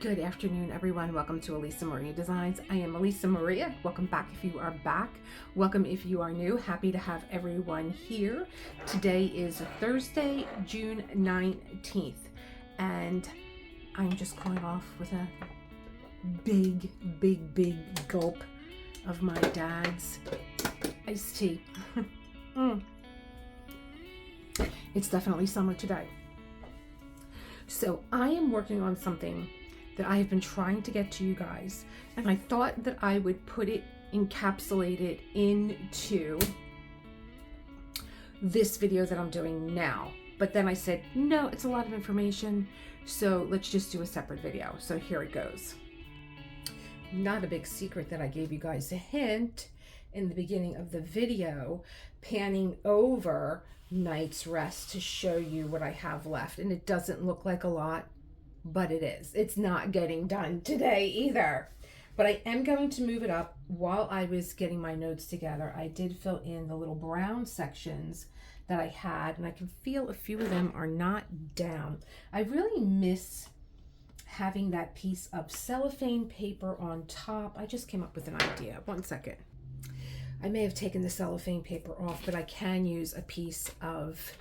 Good afternoon, everyone. Welcome to Elisa Maria Designs. I am Elisa Maria. Welcome back if you are back. Welcome if you are new. Happy to have everyone here. Today is Thursday, June 19th, and I'm just calling off with a big gulp of my dad's iced tea. It's definitely summer today. So I am working on something that I have been trying to get to you guys, and I thought that I would put it encapsulated into this video that I'm doing now. But then I said, no, it's a lot of information, so let's just do a separate video. So here it goes. Not a big secret that I gave you guys a hint in the beginning of the video, panning over night's rest to show you what I have left. And it doesn't look like a lot, but it is. It's not getting done today either. But I am going to move it up. While I was getting my notes together, I did fill in the little brown sections that I had, and I can feel a few of them are not down. I really miss having that piece of cellophane paper on top. I just came up with an idea. One second. I may have taken the cellophane paper off, but I can use a piece of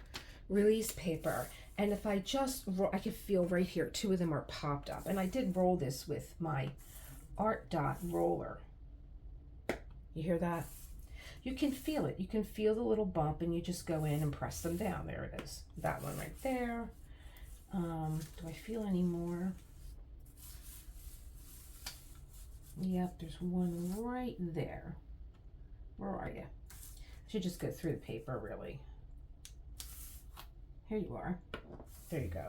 release paper. And if I just roll, I can feel right here, two of them are popped up. And I did roll this with my Art Dot roller. You hear that? You can feel it. You can feel the little bump, and you just go in and press them down. There it is. That one right there. Do I feel any more? Yep, there's one right there. Where are you? I should just go through the paper, really. Here you are. There you go.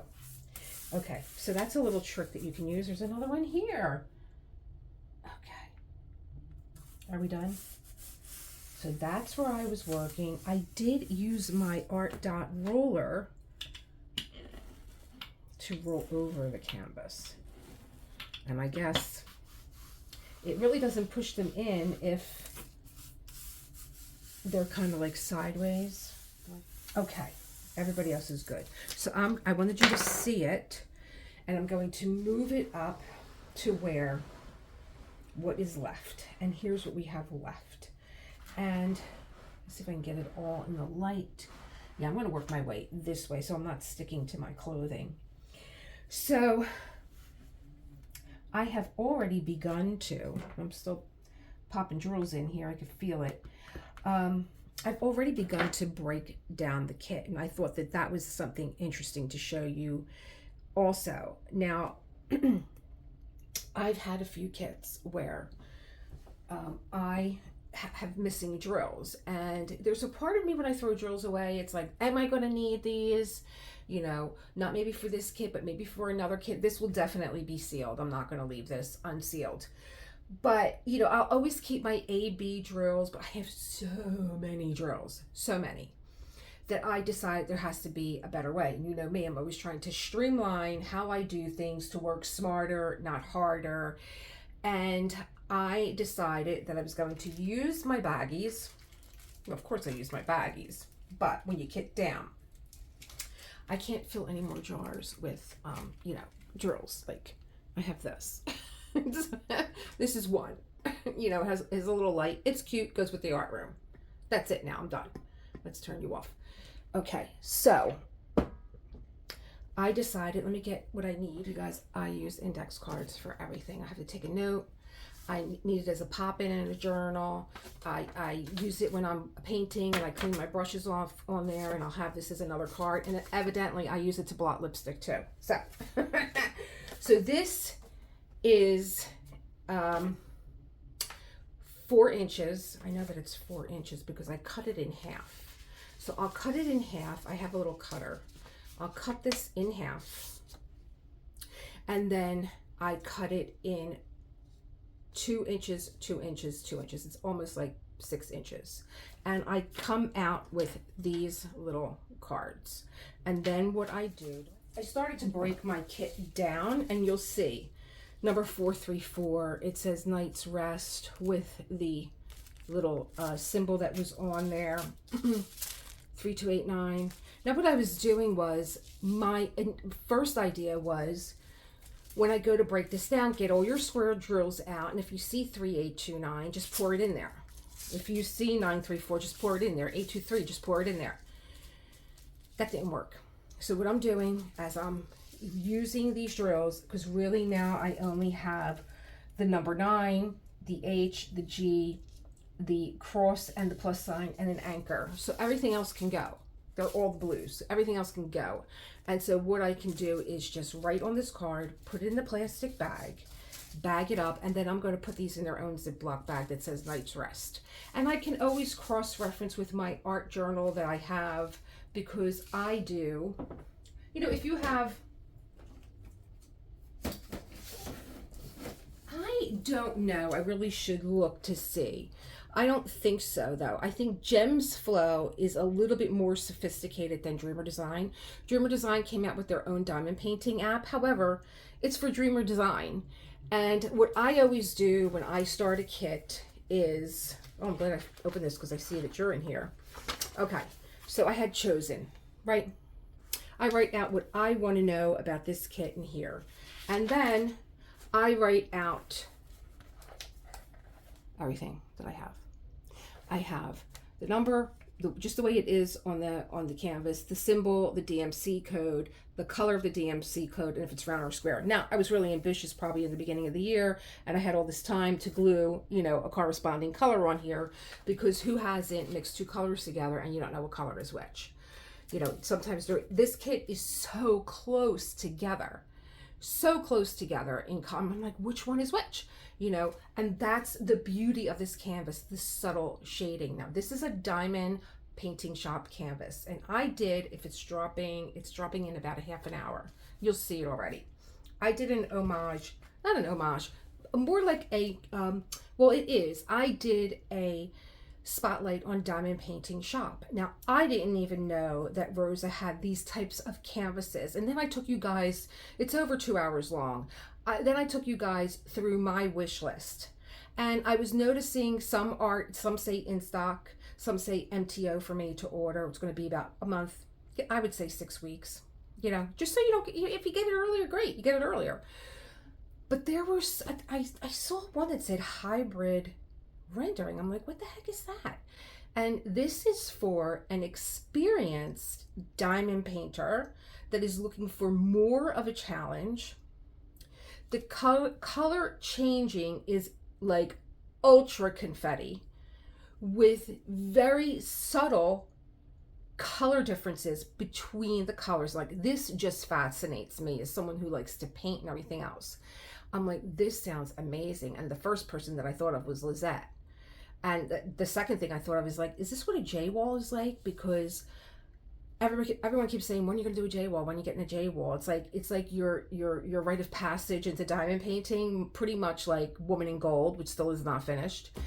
Okay, so that's a little trick that you can use. There's another one here. Okay. Are we done? So that's where I was working. I did use my Art Dot roller to roll over the canvas. And I guess it really doesn't push them in if they're kind of like sideways. Okay. Everybody else is good. So I wanted you to see it, and I'm going to move it up to where what is left. And here's what we have left. And let's see if I can get it all in the light. Yeah, I'm going to work my way this way so I'm not sticking to my clothing. So I have already begun to, I'm still popping drills in here. I can feel it. I've already begun to break down the kit, and I thought that that was something interesting to show you also. Now, I've had a few kits where I have missing drills, and there's a part of me when I throw drills away, it's like, am I going to need these? You know, not maybe for this kit, but maybe for another kit. This will definitely be sealed. I'm not going to leave this unsealed. But, you know, I'll always keep my A-B drills, but I have so many drills, so many, that I decide there has to be a better way. And you know me, I'm always trying to streamline how I do things to work smarter, not harder. And I decided that I was going to use my baggies. Well, of course I use my baggies, but when you kit down, I can't fill any more jars with, you know, drills. Like, I have this. This is one, you know, it has a little light. It's cute, goes with the art room. That's it now, I'm done. Let's turn you off. Okay, so I decided, let me get what I need. You guys, I use index cards for everything. I have to take a note. I need it as a pop-in in a journal. I use it when I'm painting and I clean my brushes off on there, and I'll have this as another card. And evidently I use it to blot lipstick too. So, so this is 4 inches. I know that it's 4 inches because I cut it in half. So I'll cut it in half. I have a little cutter. I'll cut this in half, and then I cut it in 2 inches, 2 inches, 2 inches. It's almost like 6 inches. And I come out with these little cards. And then what I do, I started to break my kit down, and you'll see number 434, it says Night's Rest with the little symbol that was on there. 3289. Now what I was doing was, my first idea was when I go to break this down, get all your square drills out, and if you see 3829, just pour it in there. If you see 934, just pour it in there. 823, just pour it in there. That didn't work. So what I'm doing as I'm using these drills, because really now I only have the number 9, the H, the G, the cross, and the plus sign, and an anchor. So everything else can go. They're all the blues. Everything else can go. And so what I can do is just write on this card, put it in the plastic bag, bag it up, and then I'm going to put these in their own Ziploc bag that says Night's Rest. And I can always cross-reference with my art journal that I have, because I do, you know, if you have, I don't know, I really should look to see. I don't think so, though. I think Gemsflow is a little bit more sophisticated than Dreamer Design. Dreamer Design came out with their own diamond painting app. However, it's for Dreamer Design. And what I always do when I start a kit is, oh, I'm glad I opened this because I see that you're in here. Okay, so I had chosen, right? I write out what I want to know about this kit in here. And then I write out everything that I have. I have the number, just the way it is on the canvas, the symbol, the DMC code, the color of the DMC code, and if it's round or square. Now, I was really ambitious probably in the beginning of the year, and I had all this time to glue, you know, a corresponding color on here, because who hasn't mixed two colors together and you don't know what color is which? You know, sometimes this kit is so close together in common. I'm like, which one is which? You know, and that's the beauty of this canvas, the subtle shading. Now, this is a diamond painting shop canvas, and I did, if it's dropping in about a half an hour. You'll see it already. I did an homage, not an homage, more like a, well, it is. I did a spotlight on diamond painting shop. Now, I didn't even know that Rosa had these types of canvases, and then I took you guys, it's over 2 hours long. Then I took you guys through my wish list, and I was noticing some art, some say in stock, some say MTO for me to order. It's going to be about a month, I would say 6 weeks, you know, just so you don't, if you get it earlier, great, you get it earlier. But there was, I saw one that said hybrid rendering. I'm like, what the heck is that? And this is for an experienced diamond painter that is looking for more of a challenge. The color changing is like ultra confetti with very subtle color differences between the colors. Like, this just fascinates me as someone who likes to paint and everything else. I'm like, this sounds amazing. And the first person that I thought of was Lizette. And the second thing I thought of is like, is this what a J-wall is like? Because everyone keeps saying, when are you going to do a J-wall? When are you getting a J-wall? It's like your rite of passage into diamond painting, pretty much like Woman in Gold, which still is not finished.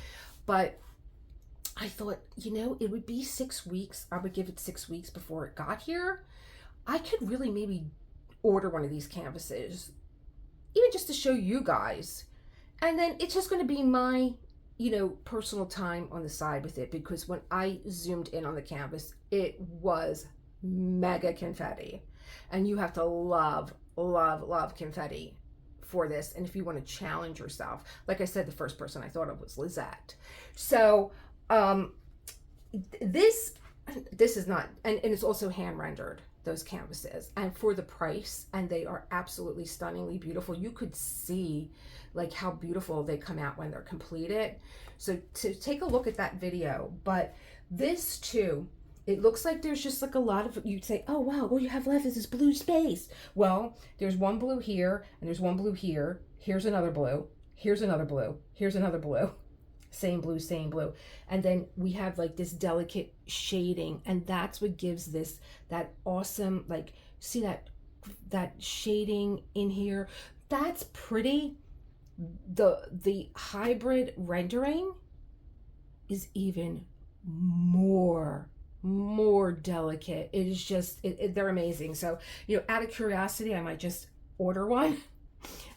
But I thought, you know, it would be 6 weeks. I would give it 6 weeks before it got here. I could really maybe order one of these canvases, even just to show you guys. And then it's just going to be my, you know, personal time on the side with it, because when I zoomed in on the canvas, it was mega confetti, and you have to love confetti for this. And if you want to challenge yourself, like I said, the first person I thought of was Lizette. So this is not, and it's also hand rendered, those canvases, and for the price, and they are absolutely stunningly beautiful. You could see like how beautiful they come out when they're completed. So to take a look at that video. But this too, it looks like there's just like a lot of, you'd say, oh wow, all you have left is this blue space. Well, there's one blue here, and there's one blue here. Here's another blue. Here's another blue. Here's another blue. Same blue, same blue. And then we have like this delicate shading, and that's what gives this that awesome, like, see that shading in here. That's pretty. The hybrid rendering is even more delicate. It is just, they're amazing. So, you know, out of curiosity, I might just order one,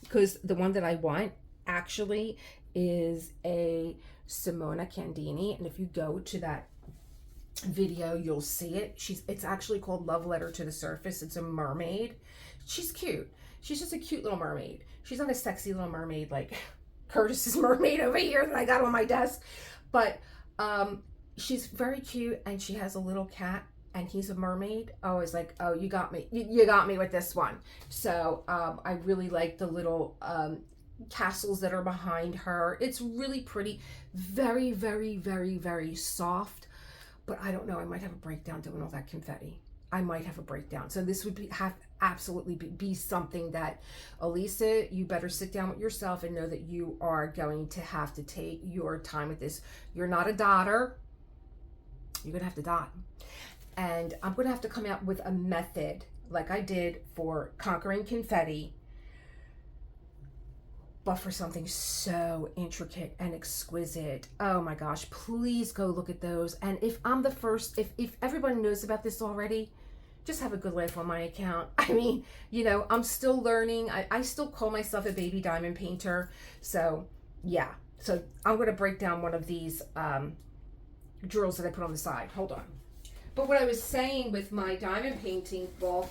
because the one that I want actually is a Simona Candini. And if you go to that video, you'll see it. It's actually called Love Letter to the Surface. It's a mermaid. She's cute. She's just a cute little mermaid. She's not a sexy little mermaid like Curtis's mermaid over here that I got on my desk, but she's very cute, and she has a little cat, and he's a mermaid. I was like, oh, you got me. You got me with this one. So I really like the little castles that are behind her. It's really pretty. Very, very, very, very soft. But I don't know, I might have a breakdown doing all that confetti. I might have a breakdown. So this would absolutely be something that, Elisa, you better sit down with yourself and know that you are going to have to take your time with this. You're not a dotter. You're going to have to dot. And I'm going to have to come out with a method like I did for conquering confetti, but for something so intricate and exquisite. Oh my gosh, please go look at those. And if I'm the first, if everybody knows about this already, just have a good laugh on my account. I mean, you know, I'm still learning. I still call myself a baby diamond painter. So yeah, so I'm gonna break down one of these drills that I put on the side. Hold on. But what I was saying with my diamond painting book,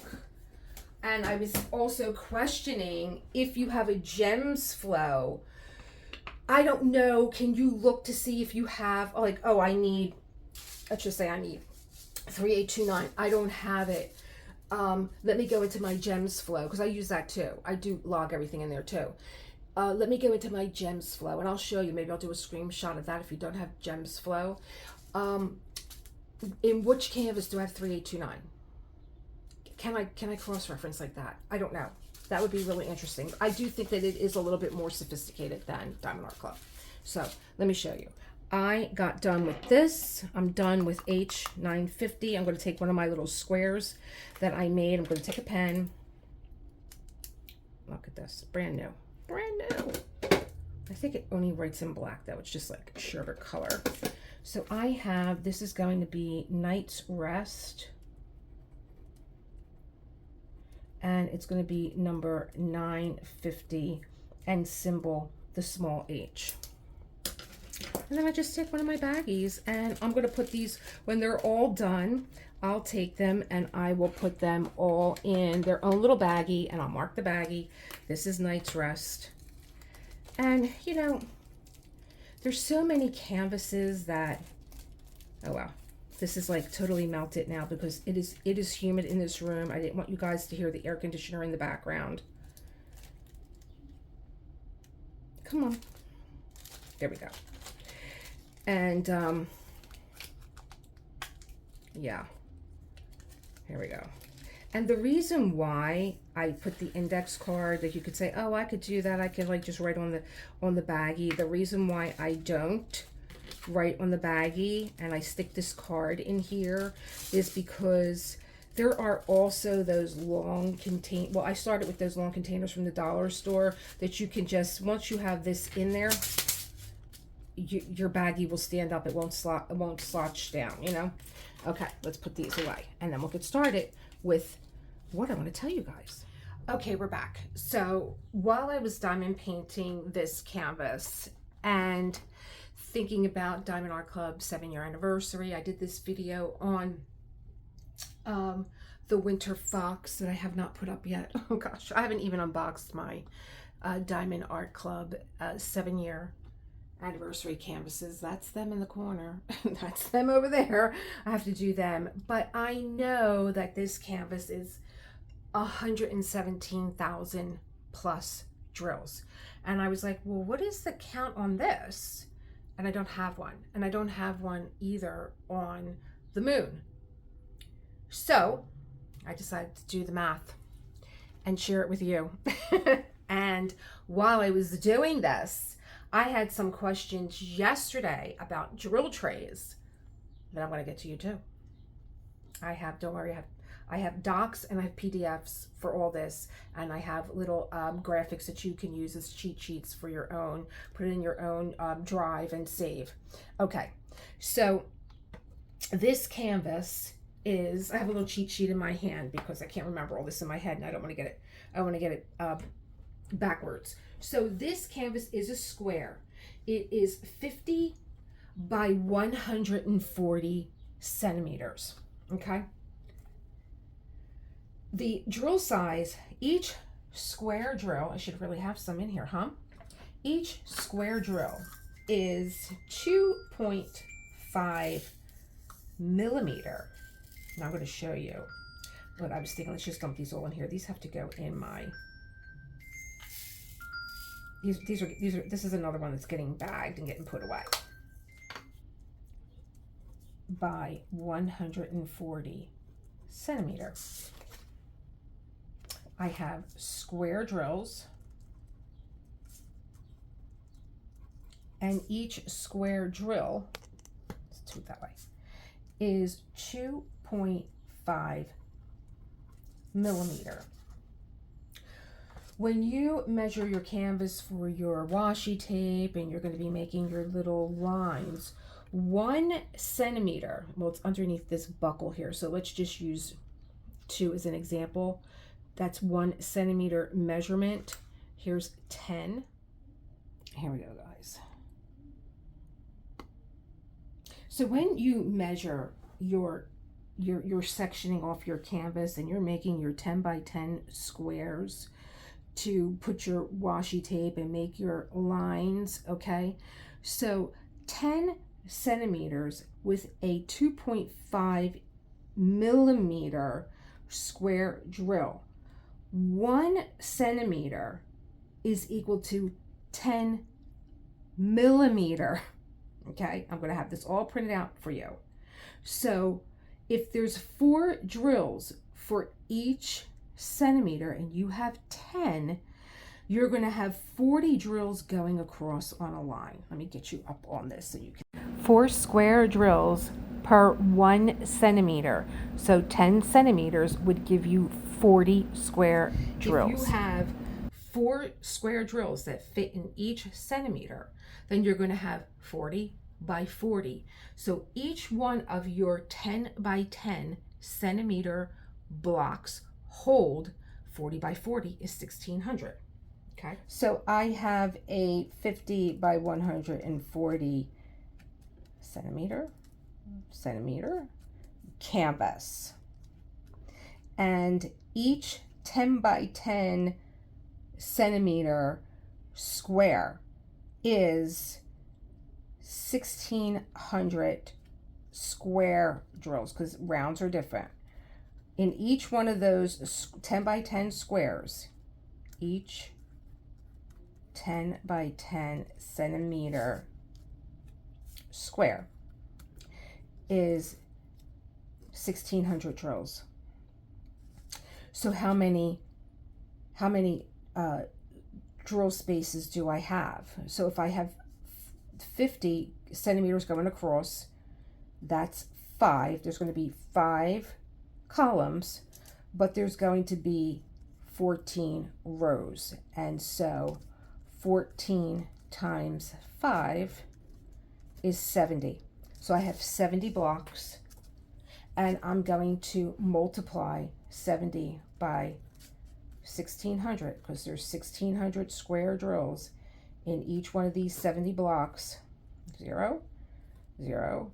and I was also questioning if you have a Gemsflow. I don't know, can you look to see if you have, like, oh, I need, let's just say I need 3829. I don't have it. Let me go into my Gemsflow, because I use that too. I do log everything in there too. Let me go into my Gemsflow, and I'll show you. Maybe I'll do a screenshot of that if you don't have Gemsflow. In which canvas do I have 3829? Can I cross-reference like that? I don't know. That would be really interesting. I do think that it is a little bit more sophisticated than Diamond Art Club. So let me show you. I got done with this. I'm done with H950. I'm going to take one of my little squares that I made. I'm going to take a pen. Look at this. Brand new. Brand new. I think it only writes in black though. It's just like a shorter color. So I have, this is going to be Night's Rest. And it's going to be number 950 and symbol the small h. And then I just take one of my baggies, and I'm going to put these, when they're all done, I'll take them and I will put them all in their own little baggie, and I'll mark the baggie. This is Night's Rest. And you know, there's so many canvases that, oh wow. This is like totally melted now because it is humid in this room. I didn't want you guys to hear the air conditioner in the background. Come on. There we go. And yeah, here we go. And the reason why I put the index card, that you could say, oh, I could do that. I could like just write on the baggie. The reason why I don't write on the baggie and I stick this card in here is because there are also those long well, I started with those long containers from the dollar store that you can just, once you have this in there, your baggie will stand up. It won't slouch down, you know. Okay, let's put these away and then we'll get started with what I want to tell you guys. Okay, we're back. So while I was diamond painting this canvas and thinking about Diamond Art Club 7-year anniversary, I did this video on the Winter Fox that I have not put up yet. Oh gosh, I haven't even unboxed my Diamond Art Club 7-year anniversary canvases. That's them in the corner. That's them over there. I have to do them. But I know that this canvas is 117,000 plus drills. And I was like, well, what is the count on this? And I don't have one. And I don't have one either on the moon. So I decided to do the math and share it with you. And while I was doing this, I had some questions yesterday about drill trays that I'm going to get to you too. Don't worry, I have docs and I have PDFs for all this, and I have little graphics that you can use as cheat sheets for your own, put it in your own drive and save. Okay, so this canvas is, I have a little cheat sheet in my hand because I can't remember all this in my head and I don't want to get it, I want to get it backwards. So this canvas is a square. It is 50 by 140 centimeters, okay? The drill size, each square drill, I should really have some in here, huh? Each square drill is 2.5 millimeter. Now I'm going to show you, but I was thinking, let's just dump these all in here. These have to go in my, this is another one that's getting bagged and getting put away. By 140 centimeter. I have square drills, and each square drill, let's do it that way, is 2.5 millimeter. When you measure your canvas for your washi tape and you're going to be making your little lines, 1 centimeter, well, it's underneath this buckle here, so let's just use 2 as an example. That's 1 centimeter measurement. Here's 10. Here we go, guys. So when you measure your sectioning off your canvas and you're making your 10 by 10 squares to put your washi tape and make your lines, okay? So 10 centimeters with a 2.5 millimeter square drill. 1 centimeter is equal to 10 millimeter. Okay, I'm going to have this all printed out for you. So if there's 4 drills for each centimeter and you have 10, you're going to have 40 drills going across on a line. Let me get you up on this so you can. 4 square drills per 1 centimeter. So 10 centimeters would give you 40 square drills. If you have 4 square drills that fit in each centimeter, then you're going to have 40 by 40. So each one of your 10 by 10 centimeter blocks hold 40 by 40 is 1600. Okay. So I have a 50 by 140 centimeter canvas. And each 10 by 10 centimeter square is 1600 square drills, because rounds are different. In each one of those 10 by 10 squares, each 10 by 10 centimeter square is 1600 drills. So how many drill spaces do I have? So if I have 50 centimeters going across, that's 5. There's going to be 5 columns, but there's going to be 14 rows. And so 14 times 5 is 70. So I have 70 blocks, and I'm going to multiply 70 by 1600 because there's 1600 square drills in each one of these 70 blocks. 0, 0,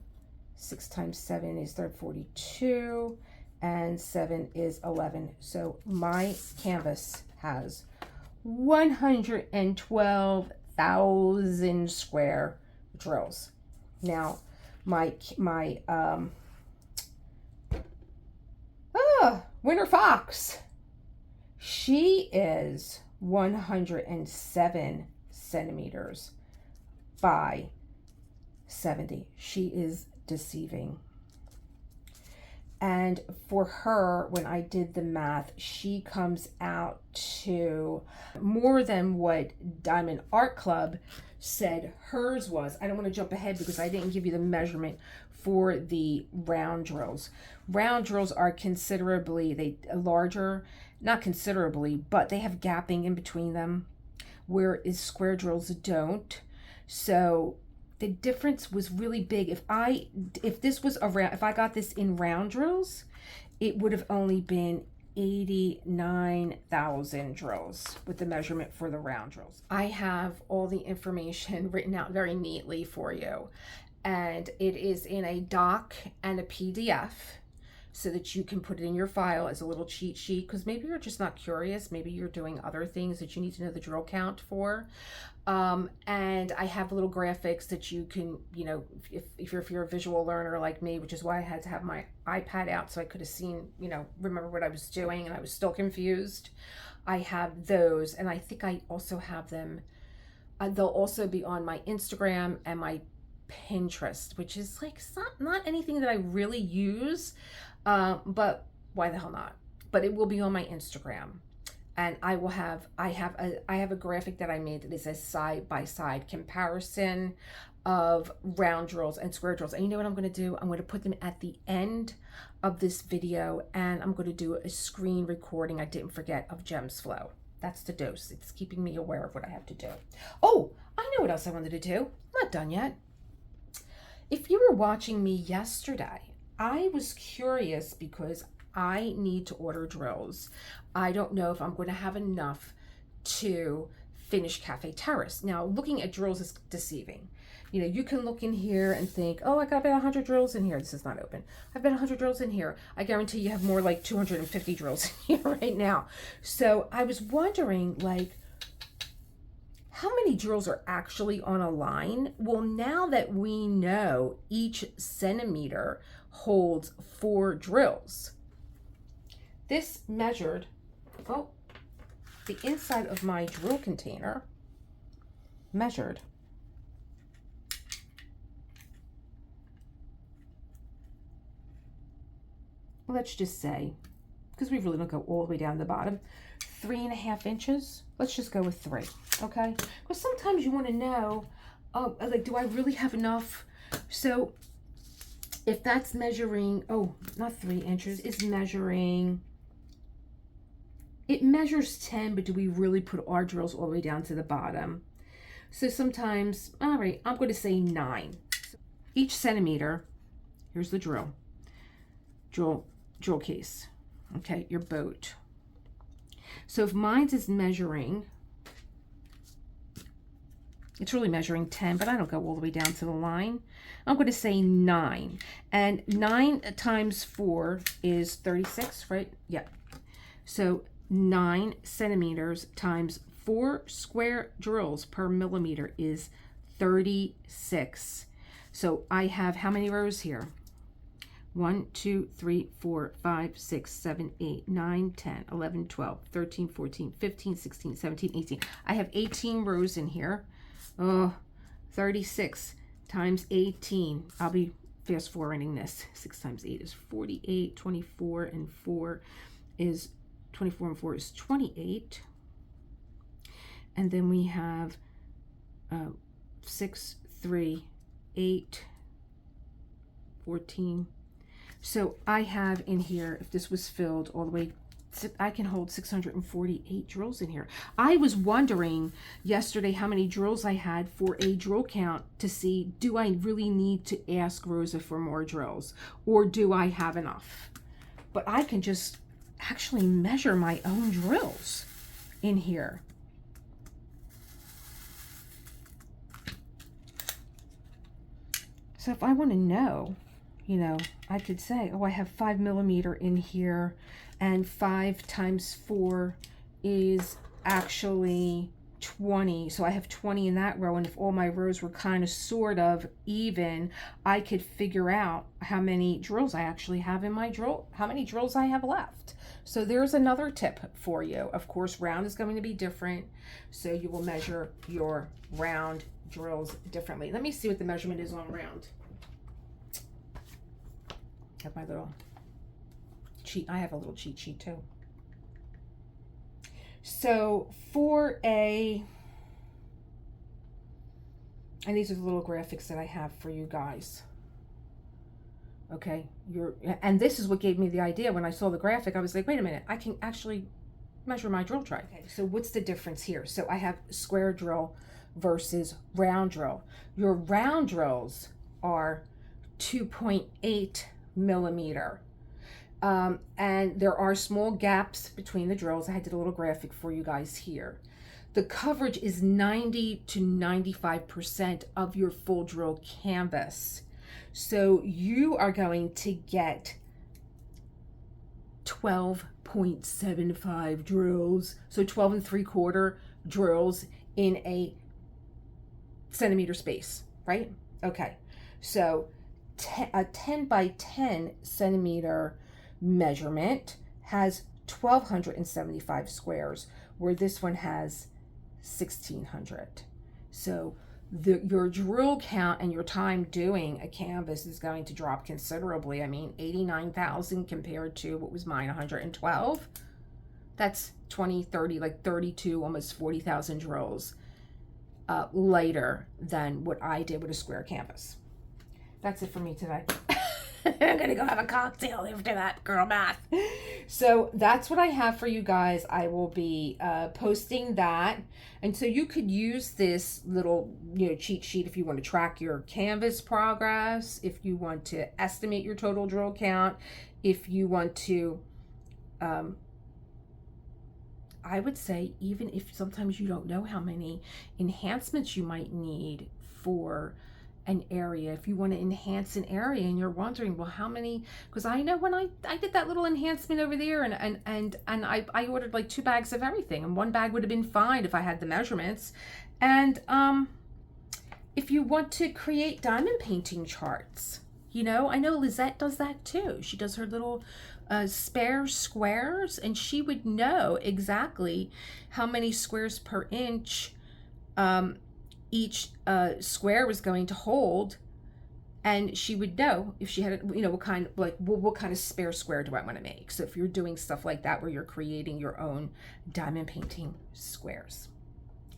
6 times 7 is 42, and 7 is 11. So my canvas has 112,000 square drills. Now, Winter Fox, she is 107 centimeters by 70. She is deceiving. And for her, when I did the math, she comes out to more than what Diamond Art Club said hers was. I don't want to jump ahead because I didn't give you the measurement for the round drills. Round drills are considerably larger, not considerably, but they have gapping in between them, whereas square drills don't. So the difference was really big. If I got this in round drills, it would have only been 89,000 drills with the measurement for the round drills. I have all the information written out very neatly for you. and it is in a doc and a PDF so that you can put it in your file as a little cheat sheet, because maybe you're just not curious, maybe you're doing other things that you need to know the drill count for. And I have little graphics that you can, you know, if you're a visual learner like me, which is why I had to have my iPad out so I could have seen, you know, remember what I was doing and I was still confused. I have those, and I think I also have them. They'll also be on my Instagram and my Pinterest, which is like not anything that I really use, but why the hell not? But it will be on my Instagram, and I have a graphic that I made that is a side-by-side comparison of round drills and square drills. And you know what I'm going to do? I'm going to put them at the end of this video, and I'm going to do a screen recording, I didn't forget, of Gemsflow. That's the dose. It's keeping me aware of what I have to do. Oh, I know what else I wanted to do. I'm not done yet. If you were watching me yesterday, I was curious because I need to order drills. I don't know if I'm going to have enough to finish Cafe Terrace. Now, looking at drills is deceiving. You know, you can look in here and think, oh, I got about 100 drills in here. This is not open. I've got 100 drills in here. I guarantee you have more like 250 drills in here right now. So I was wondering, like, how many drills are actually on a line? Well, now that we know each centimeter holds 4 drills, this measured, oh, the inside of my drill container measured 3.5 inches. Let's just go with 3, okay? Because sometimes you want to know, like, do I really have enough? So if that's measuring, oh, not 3 inches, it's measuring, it measures 10, but do we really put our drills all the way down to the bottom? So sometimes, all right, I'm going to say 9. Each centimeter, here's the drill case, okay, your boat. So if mine's is measuring, it's really measuring 10, but I don't go all the way down to the line. I'm going to say 9. And 9 times 4 is 36, right? Yeah. So 9 centimeters times 4 square drills per millimeter is 36. So I have how many rows here? 1, 2, 3, 4, 5, 6, 7, 8, 9, 10, 11, 12, 13, 14, 15, 16, 17, 18. I have 18 rows in here. Oh, 36 times 18. I'll be fast forwarding this. 6 times 8 is 48. 24 and 4 is 24 and 4 is 28. And then we have 6, 3, 8, 14. So I have in here, if this was filled all the way, I can hold 648 drills in here. I was wondering yesterday how many drills I had for a drill count to see, do I really need to ask Rosa for more drills, or do I have enough? But I can just actually measure my own drills in here. So if I want to know, you know, I could say, oh, I have 5 millimeter in here, and 5 times 4 is actually 20. So I have 20 in that row, and if all my rows were kind of sort of even, I could figure out how many drills I actually have in my drill, how many drills I have left. So there's another tip for you. Of course, round is going to be different, so you will measure your round drills differently. Let me see what the measurement is on round. Have my little cheat. I have a little cheat sheet too. So for and these are the little graphics that I have for you guys. Okay, and this is what gave me the idea. When I saw the graphic, I was like, wait a minute, I can actually measure my drill tray. Okay, so what's the difference here? So I have square drill versus round drill. Your round drills are 2.8 millimeter. And there are small gaps between the drills. I did a little graphic for you guys here. the coverage is 90 to 95% of your full drill canvas. So you are going to get 12.75 drills. So 12 3/4 drills in a centimeter space, right? Okay. So a 10 by 10 centimeter measurement has 1,275 squares, where this one has 1,600. So your drill count and your time doing a canvas is going to drop considerably. I mean, 89,000 compared to what was mine, 112. That's 20, 30, like 32, almost 40,000 drills lighter than what I did with a square canvas. That's it for me today. I'm gonna go have a cocktail after that, girl math. So that's what I have for you guys. I will be posting that, and so you could use this little cheat sheet if you want to track your canvas progress, if you want to estimate your total drill count, if you want to I would say, even if sometimes you don't know how many enhancements you might need for an area, if you want to enhance an area and you're wondering, well, how many, because I know when I did that little enhancement over there, and I ordered like 2 bags of everything, and 1 bag would have been fine if I had the measurements. And if you want to create diamond painting charts, I know Lizette does that too. She does her little spare squares, and she would know exactly how many squares per inch each square was going to hold, and she would know if she had what kind of spare square do I want to make. So if you're doing stuff like that where you're creating your own diamond painting squares.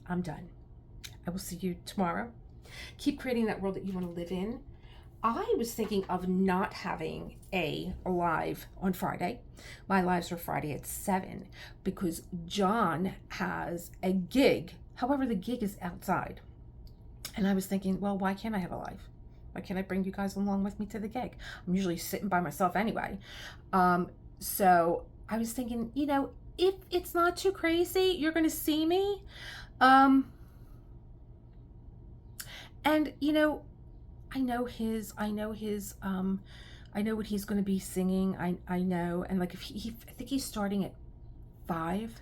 I'm done. I will see you tomorrow. Keep creating that world that you want to live in. I was thinking of not having a live on Friday. My lives are Friday at 7 because John has a gig. However, the gig is outside. And I was thinking, well, why can't I have a live? Why can't I bring you guys along with me to the gig? I'm usually sitting by myself anyway. So I was thinking, if it's not too crazy, you're going to see me. And, I know what he's going to be singing. I know. And like, I think he's starting at 5.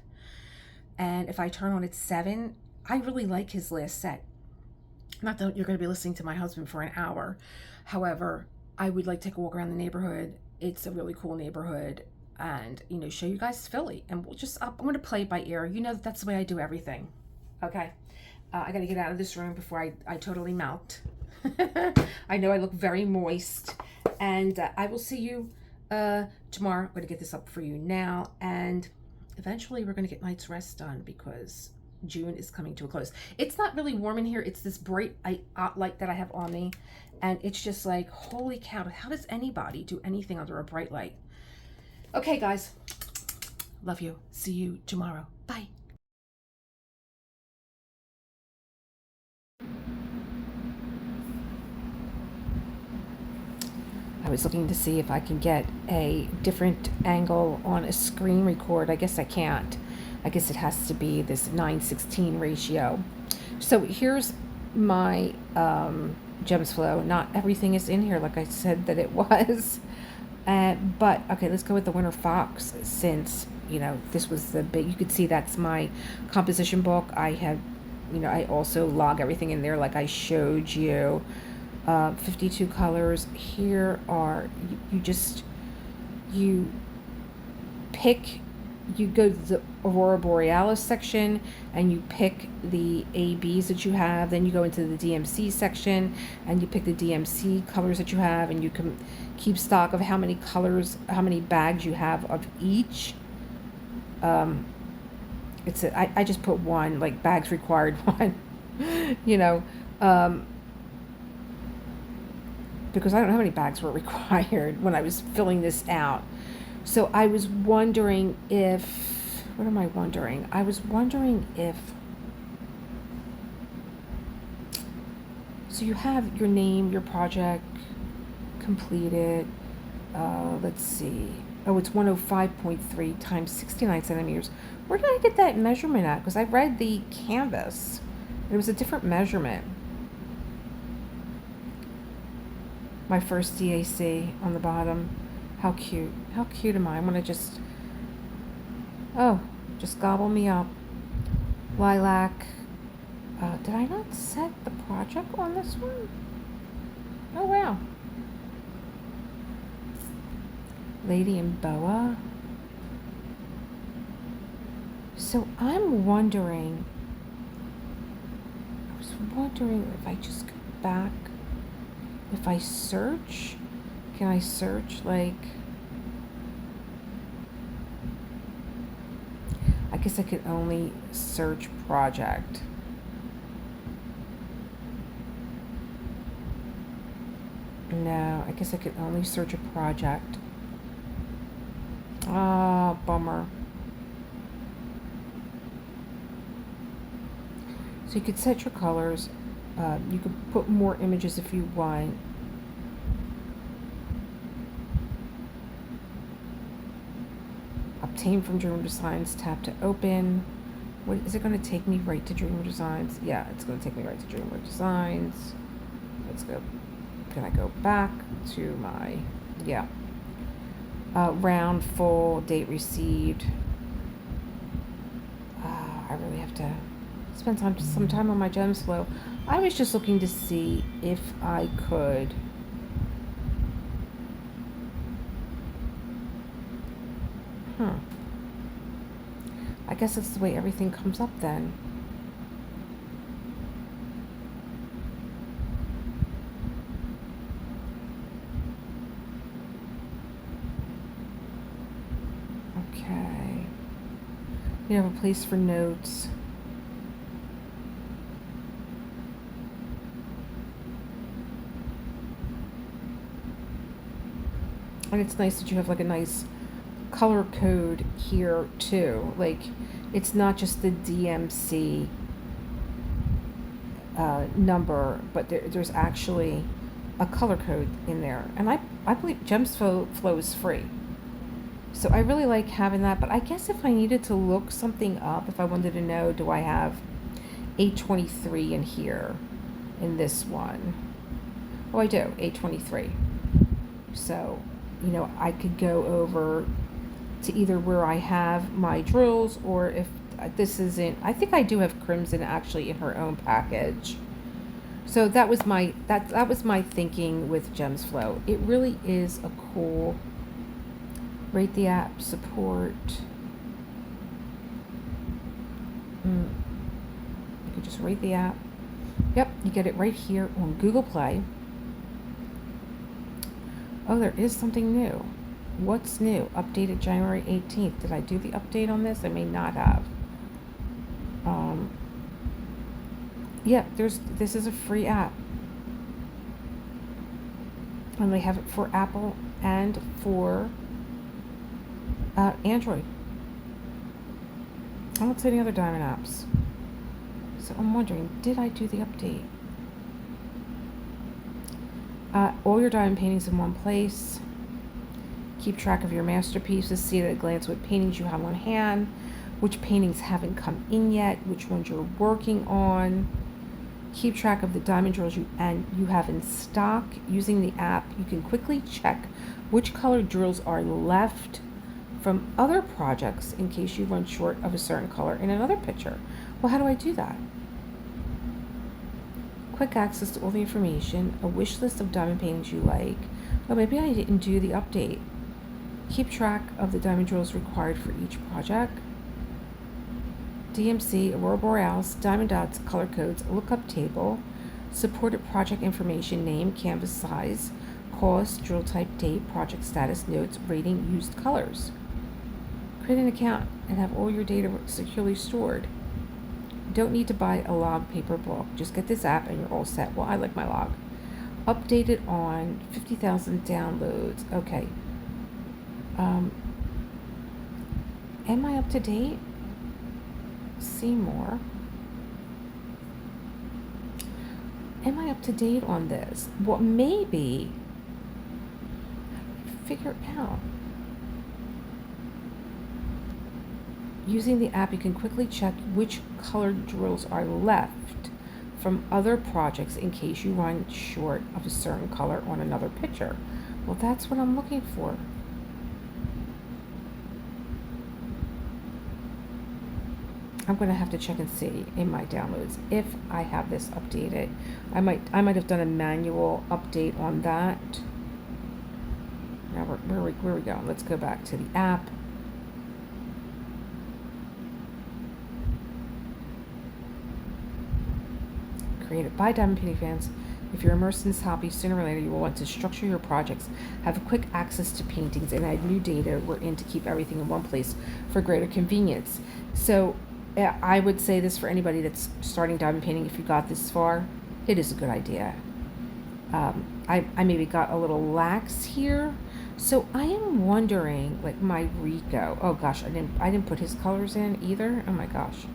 And if I turn on at 7, I really like his last set. Not that you're going to be listening to my husband for an hour. However, I would like to take a walk around the neighborhood. It's a really cool neighborhood, and, show you guys Philly. And I'm going to play it by ear. That's the way I do everything. Okay. I got to get out of this room before I totally melt. I know I look very moist, and I will see you tomorrow. I'm going to get this up for you now, and eventually we're going to get night's rest done because June is coming to a close. It's not really warm in here. It's this bright light that I have on me, and it's just like, holy cow, how does anybody do anything under a bright light? Okay, guys, love you. See you tomorrow. Bye. I was looking to see if I can get a different angle on a screen record. I guess I can't. I guess it has to be this 9:16 ratio. So here's my Gemsflow. Not everything is in here like I said that it was. But okay, let's go with the Winter Fox, since this was the big, you could see that's my composition book. I have, I also log everything in there like I showed you. 52 colors. Here are, you go to the Aurora Borealis section and you pick the ABs that you have. Then you go into the DMC section and you pick the DMC colors that you have, and you can keep stock of how many colors, how many bags you have of each. I just put 1, like bags required 1, because I don't know how many bags were required when I was filling this out. So I was wondering if, what am I wondering? I was wondering if, so you have your name, your project completed. Let's see. Oh, it's 105.3 times 69 centimeters. Where did I get that measurement at? Because I read the canvas. It was a different measurement. My first DAC on the bottom. How cute. How cute am I? I'm going to just... Oh, just gobble me up. Lilac. Did I not set the project on this one? Oh, wow. Lady and Boa. So I'm wondering... I was wondering if I just go back... If I search... Can I search, like... I guess I could only search project. No, I guess I could only search a project. Ah, bummer. So you could set your colors. You could put more images if you want. Obtain from Dreamer Designs, tap to open. What is it going to take me right to Dreamer Designs? Yeah, it's going to take me right to Dreamer Designs. Let's go. Can I go back to my, yeah. Round, full, date received. I really have to spend some time on my Gemsflow. I was just looking to see if I could I guess that's the way everything comes up then. Okay. You have a place for notes. And it's nice that you have like a nice color code here too. Like, it's not just the DMC number, but there's actually a color code in there. And I believe Gemsflow is free. So I really like having that. But I guess if I needed to look something up, if I wanted to know, do I have 823 in here, in this one? Oh, I do, 823. So, you know, I could go over to either where I have my drills, or if this isn't, I think I do have Crimson actually in her own package. So that was my that was my thinking with Gemsflow. It really is a cool. Rate the app, support. You can just rate the app. Yep, you get it right here on Google Play. Oh, there is something new. What's new? Updated January 18th. Did I do the update on this? I may not have. Yeah, this is a free app. And they have it for Apple and for Android. I don't see any other Diamond apps. So I'm wondering, did I do the update? All your diamond paintings in one place. Keep track of your masterpieces. See at a glance what paintings you have on hand, which paintings haven't come in yet, which ones you're working on. Keep track of the diamond drills you have in stock. Using the app, you can quickly check which color drills are left from other projects in case you run short of a certain color in another picture. Well, how do I do that? Quick access to all the information, a wish list of diamond paintings you like. Oh, maybe I didn't do the update. Keep track of the diamond drills required for each project. DMC, Aurora Borealis, diamond dots, color codes, lookup table, supported project information, name, canvas size, cost, drill type, date, project status, notes, rating, used colors. Create an account and have all your data securely stored. You don't need to buy a log paper book. Just get this app and you're all set. Well, I like my log. Updated on 50,000 downloads. Okay. Am I up to date? See more. Am I up to date on this? Well, maybe figure out. Using the app, you can quickly check which colored drills are left from other projects in case you run short of a certain color on another picture. Well, that's what I'm looking for. I'm going to have to check and see in my downloads if I have this updated. I might have done a manual update on that. Now where we going? Let's go back to the app. Created by Diamond Painting fans. If you're immersed in this hobby, sooner or later you will want to structure your projects, have quick access to paintings, and add new data wherein to keep everything in one place for greater convenience. So I would say this for anybody that's starting diamond painting. If you got this far, it is a good idea. I maybe got a little lax here, so I am wondering, like my Rico. Oh gosh, I didn't put his colors in either. Oh my gosh.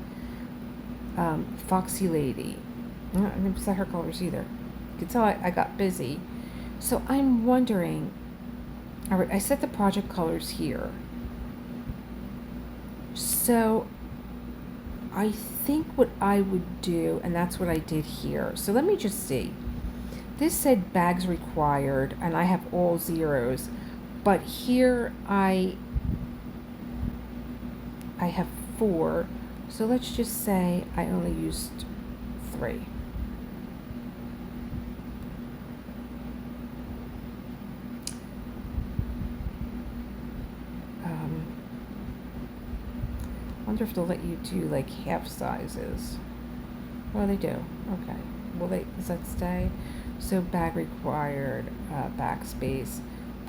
Foxy Lady. I didn't set her colors either. You can tell I got busy. So I'm wondering. All right, I set the project colors here. So I think what I would do, and that's what I did here. So let me just see. This said bags required, and I have all zeros, but here I have 4. So let's just say I only used 3. I wonder if they'll let you do like half sizes. Oh, they do. Okay. Will they? Does that stay? So bag required, backspace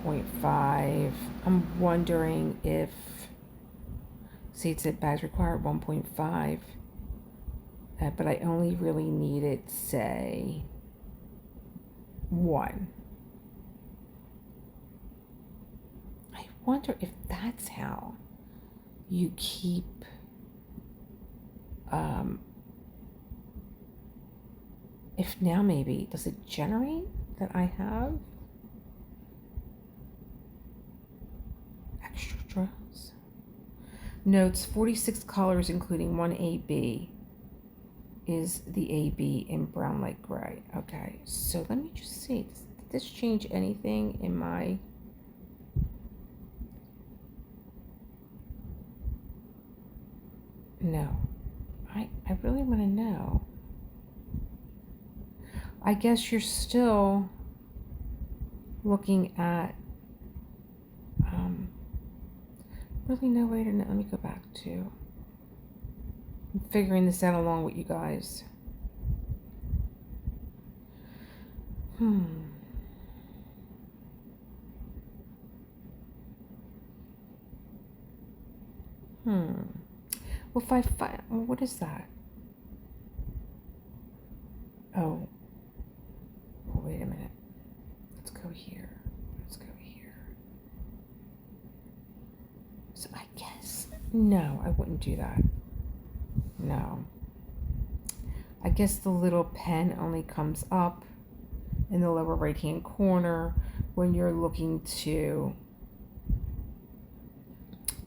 0.5. I'm wondering if. See, it said bags required 1.5, but I only really needed, say, 1. I wonder if that's how you keep if now maybe does it generate that I have extras? Notes 46 colors including 1 AB is the AB in brown light gray. Okay, so let me just see. Did this change anything in my No. I really want to know. I guess you're still looking at really no way to know. Let me go back to I'm figuring this out along with you guys. Well, if I find, well, what is that? Oh, well, wait a minute. Let's go here. Let's go here. So I guess, no, I wouldn't do that. No. I guess the little pen only comes up in the lower right-hand corner when you're looking to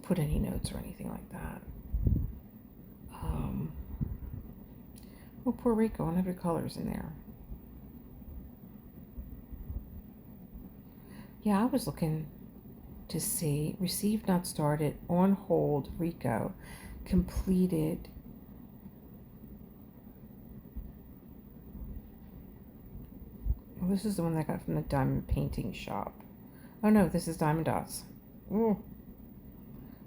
put any notes or anything like that. Oh, Puerto Rico, I don't have your colors in there. Yeah, I was looking to see received, not started, on hold, Rico, completed. Well, this is the one that I got from the Diamond Painting Shop. Oh no, this is Diamond Dots. Ooh,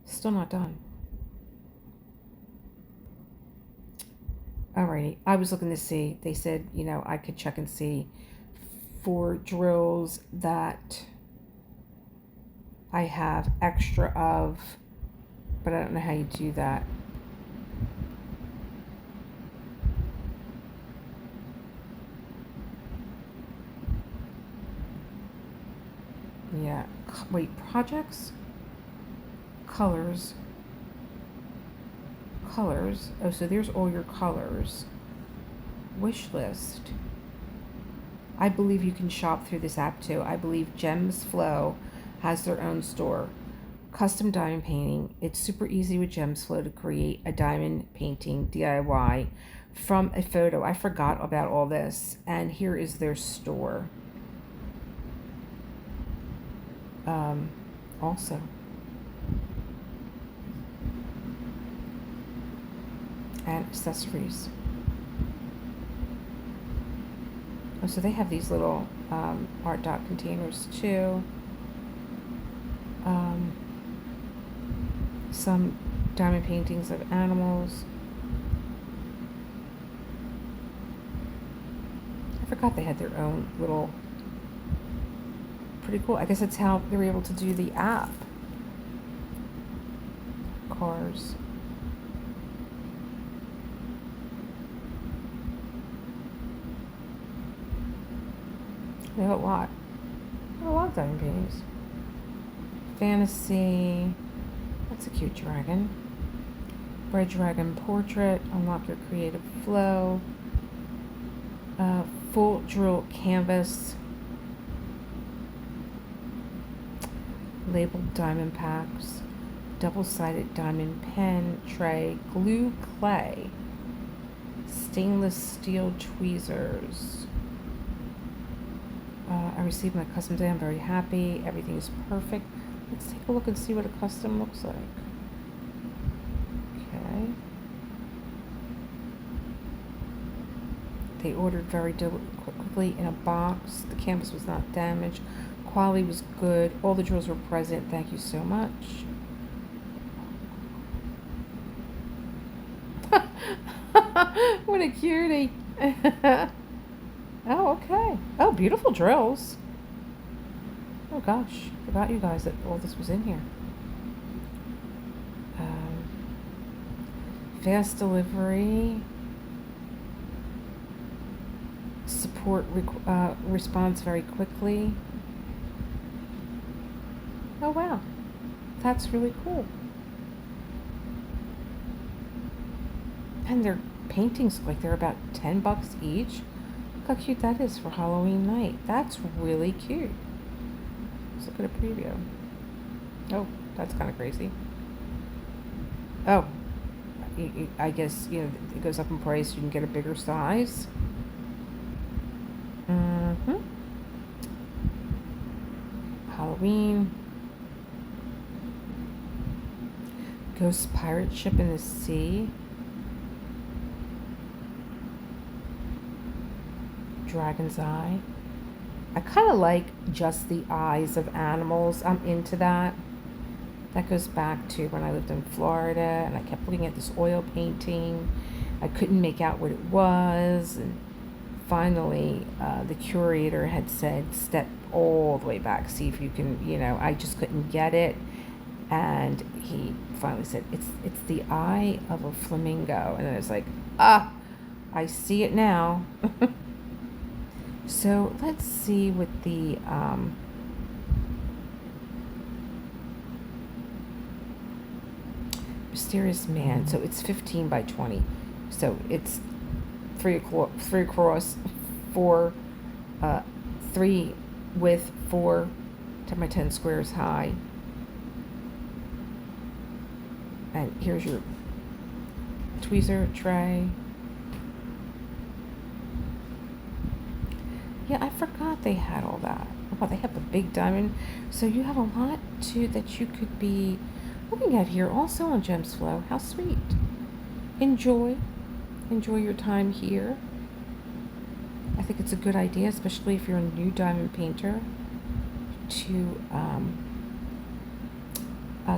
still not done. Alrighty, I was looking to see, they said, you know, I could check and see for drills that I have extra of, but I don't know how you do that. Yeah, wait, projects, colors. Oh, so there's all your colors. Wish list. I believe you can shop through this app too. I believe Gemsflow has their own store. custom diamond painting. It's super easy with Gemsflow to create a diamond painting DIY from a photo. I forgot about all this, and here is their store. Also, and accessories. Oh, so they have these little art dot containers too. Some diamond paintings of animals. I forgot they had their own little, pretty cool. I guess that's how they were able to do the app. Cars. They have a lot. They have a lot of diamond paintings. Fantasy. That's a cute dragon. Red dragon portrait. Unlock your creative flow. Full drill canvas. Labeled diamond packs. Double-sided diamond pen tray. Glue clay. Stainless steel tweezers. I received my custom today. I'm very happy. Everything is perfect. Let's take a look and see what a custom looks like. Okay. They ordered very quickly in a box. The canvas was not damaged. Quality was good. All the drills were present. Thank you so much. What a cutie. Oh, okay. Oh, beautiful drills. Oh gosh, forgot you guys that all this was in here. Fast delivery. Support responds very quickly. Oh wow, that's really cool. And their paintings look like they're about $10 each. Look how cute that is for Halloween night. That's really cute. Let's look at a preview. Oh, that's kind of crazy. Oh, I guess, you know, it goes up in price. You can get a bigger size. Halloween. Ghost pirate ship in the sea. Dragon's eye. I kind of like just the eyes of animals. I'm into that. That goes back to when I lived in Florida and I kept looking at this oil painting. I couldn't make out what it was, and finally the curator had said step all the way back, see if you can, you know, I just couldn't get it, and he finally said it's the eye of a flamingo, and I was like, I see it now. So let's see what the mysterious man. So it's 15 by 20. So it's 3 across, 4, 3 width, 4 10 by 10 squares high. And here's your tweezer tray. Yeah, I forgot they had all that. Oh, they have the big diamond. So you have a lot too that you could be looking at here also on Gemsflow. How sweet. Enjoy your time here. I think it's a good idea, especially if you're a new diamond painter, to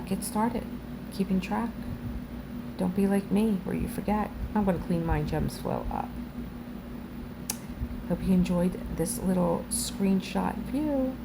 get started keeping track. Don't be like me where you forget. I'm going to clean my Gemsflow up. Hope you enjoyed this little screenshot view.